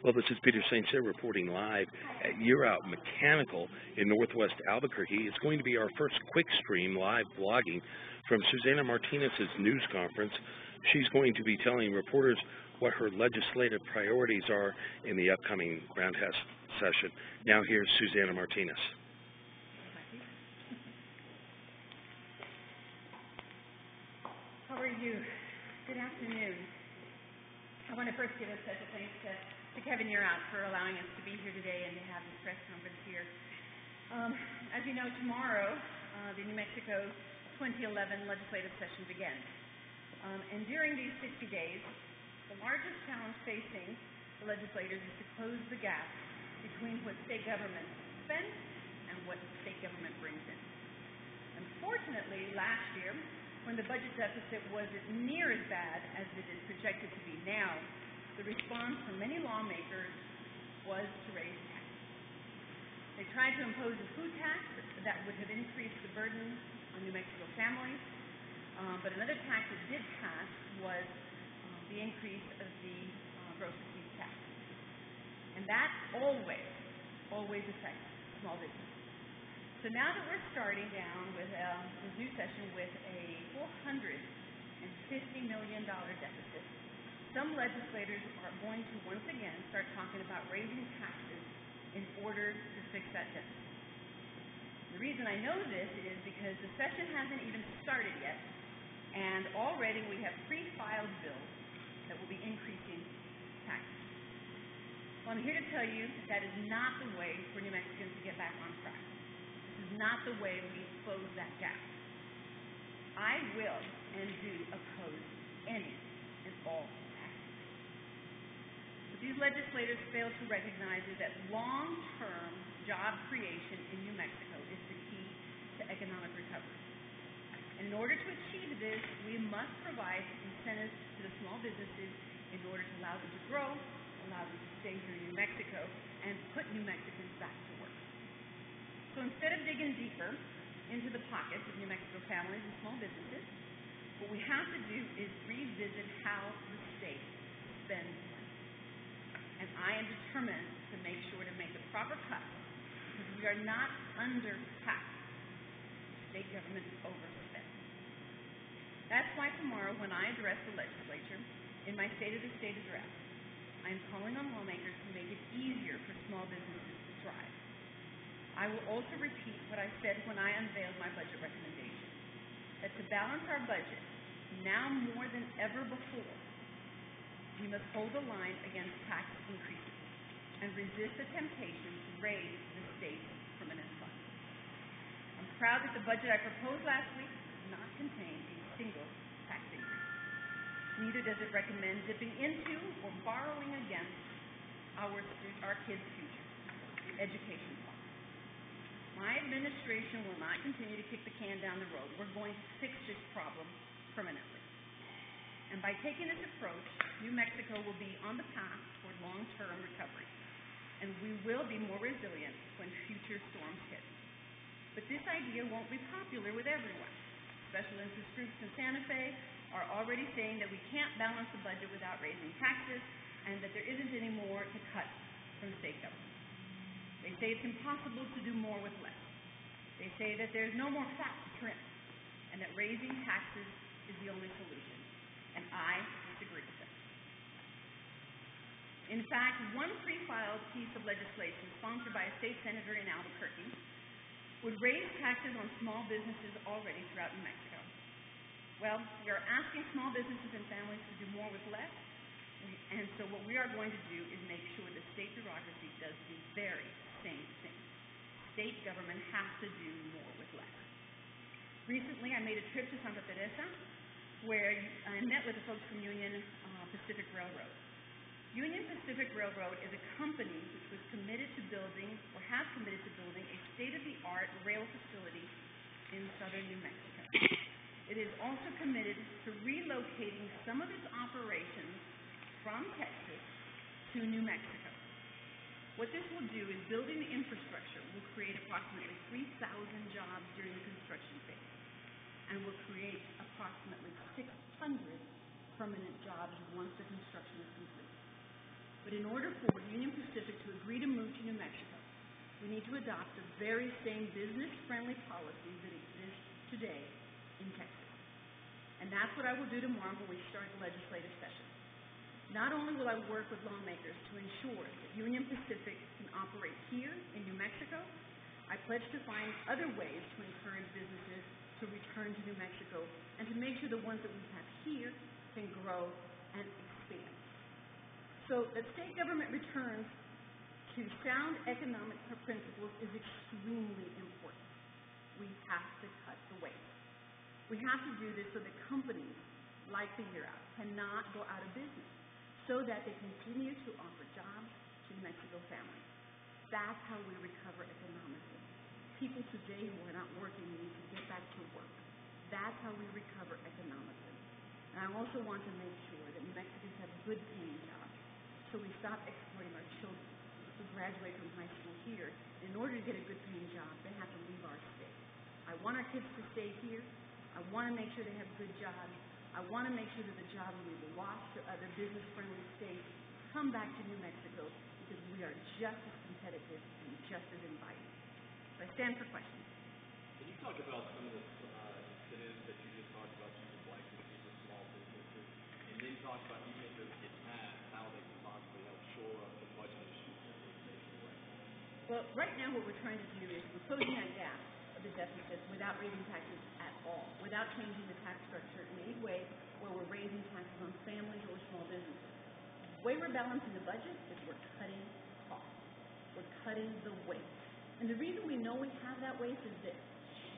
Well, this is Peter St. Cyr reporting live at Year Out Mechanical in Northwest Albuquerque. It's going to be our first quick stream live blogging from Susana Martinez's news conference. She's going to be telling reporters what her legislative priorities are in the upcoming roundhouse session. Now here's Susana Martinez. How are you? Good afternoon. I want to first give a special thanks to Kevin Year Out for allowing us to be here today and to have this press conference here. As you know, tomorrow the New Mexico 2011 legislative session begins. And during these 60 days, the largest challenge facing the legislators is to close the gap between what state government spends and what state government brings in. Unfortunately, last year, when the budget deficit wasn't near as bad as it is projected to be now, the response from many lawmakers was to raise taxes. They tried to impose a food tax that would have increased the burden on New Mexico families, but another tax that did pass was the increase of the gross receipts tax. And that always affects small business. So now that we're starting down with the new session with a $450 million deficit, some legislators are going to once again start talking about raising taxes in order to fix that deficit. The reason I know this is because the session hasn't even started yet, and already we have pre-filed bills that will be increasing taxes. Well, I'm here to tell you that is not the way for New Mexicans to get back on track. This is not the way we close that gap. I will and do oppose any and all taxes. What these legislators fail to recognize is that long-term job creation in New Mexico is the key to economic recovery. And in order to achieve this, we must provide incentives to the small businesses in order to allow them to grow, allow them to stay here in New Mexico, and put New Mexicans back to work. So instead of digging deeper into the pockets of New Mexico families and small businesses, what we have to do is revisit how the state spends money. And I am determined to make sure to make the proper cuts, because we are not undertaxed. State government overspends. That's why tomorrow, when I address the legislature in my State of the State address, I am calling on lawmakers to make it easier for small businesses to thrive. I will also repeat what I said when I unveiled my budget recommendation, that to balance our budget, now more than ever before, we must hold the line against tax increases and resist the temptation to raise the state's permanent fund. I'm proud that the budget I proposed last week does not contain a single tax increase. Neither does it recommend dipping into or borrowing against our kids' future, education costs. My administration will not continue to kick the can down the road. We're going to fix this problem permanently. And by taking this approach, New Mexico will be on the path toward long-term recovery. And we will be more resilient when future storms hit. But this idea won't be popular with everyone. Special interest groups in Santa Fe are already saying that we can't balance the budget without raising taxes and that there isn't any more to cut from state government. They say it's impossible to do more with less. They say that there's no more fat to trim and that raising taxes is the only solution. And I disagree with them. In fact, one pre-filed piece of legislation sponsored by a state senator in Albuquerque would raise taxes on small businesses already throughout New Mexico. Well, we are asking small businesses and families to do more with less, and so what we are going to do is make sure the state bureaucracy does the very same thing. State government has to do more with less. Recently, I made a trip to Santa Teresa, where I met with the folks from Union Pacific Railroad. Union Pacific Railroad is a company which was committed to building, or has committed to building, a state-of-the-art rail facility in southern New Mexico. It is also committed to relocating some of its operations from Texas to New Mexico. What this will do is building the infrastructure will create approximately 3,000 jobs during the construction phase and will create approximately 600 permanent jobs once the construction is complete. But in order for Union Pacific to agree to move to New Mexico, we need to adopt the very same business-friendly policies that exist today in Texas. And that's what I will do tomorrow when we start the legislative session. Not only will I work with lawmakers to ensure that Union Pacific can operate here in New Mexico, I pledge to find other ways to encourage businesses to return to New Mexico and to make sure the ones that we have here can grow and expand. So that state government returns to sound economic principles is extremely important. We have to cut the waste. We have to do this so that companies like the Year Out cannot go out of business, so that they continue to offer jobs to New Mexico families. That's how we recover economically. People today who are not working need to get back to work. That's how we recover economically. And I also want to make sure that New Mexicans have good paying jobs, so we stop exporting our children who graduate from high school here. In order to get a good paying job, they have to leave our state. I want our kids to stay here. I want to make sure they have good jobs. I want to make sure that the jobs we lost to other business-friendly states come back to New Mexico, because we are just as competitive and just as inviting. So I stand for questions. Can you talk about some of the incentives that you just talked about you would like to see for small businesses, and then talk about, even if those get passed, how they can possibly help shore up the budget issues that we're facing right now? Well, right now what we're trying to do is we're closing that gap of the deficit without raising taxes at all, without changing the tax structure in any way where we're raising taxes on families or small businesses. The way we're balancing the budget is we're cutting costs. We're cutting the waste. And the reason we know we have that waste is that